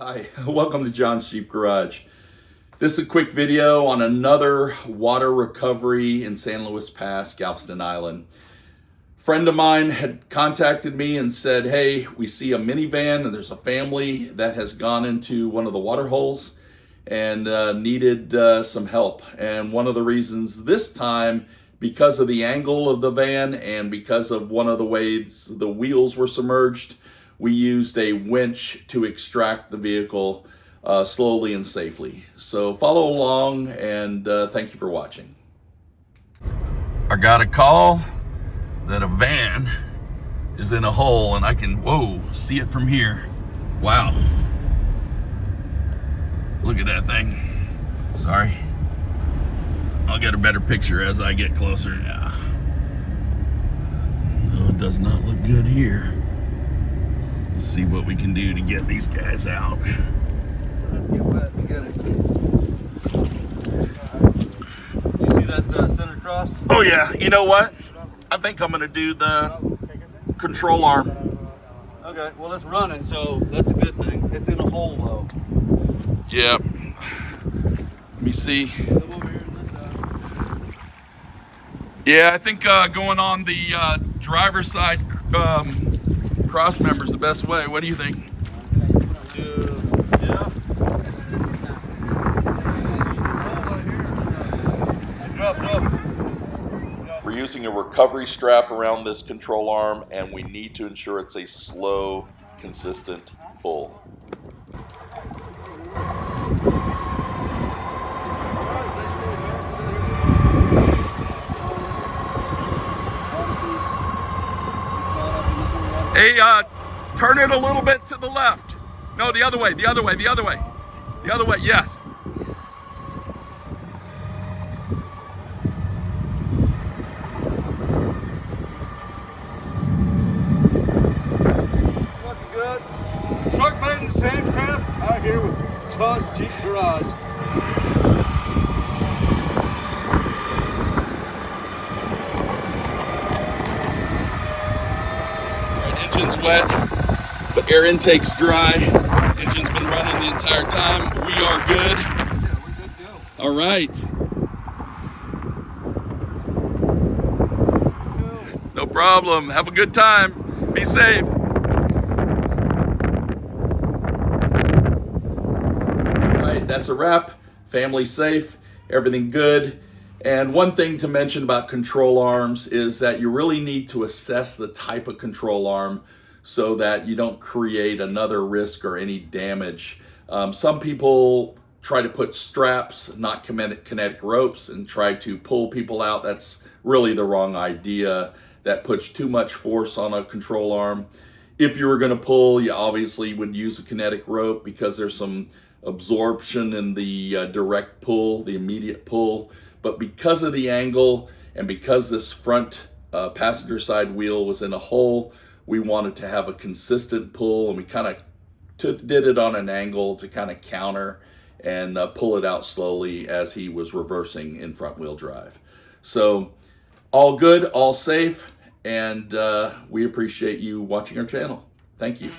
Hi, welcome to John's Jeep Garage. This is a quick video on another water recovery in San Luis Pass, Galveston Island. A friend of mine had contacted me and said, hey, we see a minivan and there's a family that has gone into one of the water holes and needed some help. And one of the reasons this time, because of the angle of the van and because of one of the ways the wheels were submerged, we used a winch to extract the vehicle slowly and safely. So follow along and thank you for watching. I got a call that a van is in a hole and I can, see it from here. Wow. Look at that thing. Sorry. I'll get a better picture as I get closer. Yeah. No, it does not look good here. Let's see what we can do to get these guys out. Get wet and get it. You see that center cross? Oh yeah, you know what? I think I'm gonna do the control arm. Okay, well it's running, so that's a good thing. It's in a hole though. Yeah. Let me see. Yeah, I think going on the driver's side cross member is the best way. What do you think? Yeah. We're using a recovery strap around this control arm, and we need to ensure it's a slow, consistent pull. Hey, turn it a little bit to the left. No, the other way, the other way, the other way. The other way, yes. Looking good. Shark bait and sandcraft out here with John's Jeep Garage. Engine's wet, the air intake's dry. Engine's been running the entire time. We are good. Yeah, we're good to go. All right. No problem. Have a good time. Be safe. All right, that's a wrap. Family safe, everything good. And one thing to mention about control arms is that you really need to assess the type of control arm so that you don't create another risk or any damage. Some people try to put straps, not kinetic ropes, and try to pull people out. That's really the wrong idea. That puts too much force on a control arm. If you were going to pull, you obviously would use a kinetic rope because there's some absorption in the direct pull, the immediate pull. But because of the angle and because this front passenger side wheel was in a hole, we wanted to have a consistent pull, and we kind of did it on an angle to kind of counter and pull it out slowly as he was reversing in front wheel drive. So all good, all safe, and we appreciate you watching our channel. Thank you.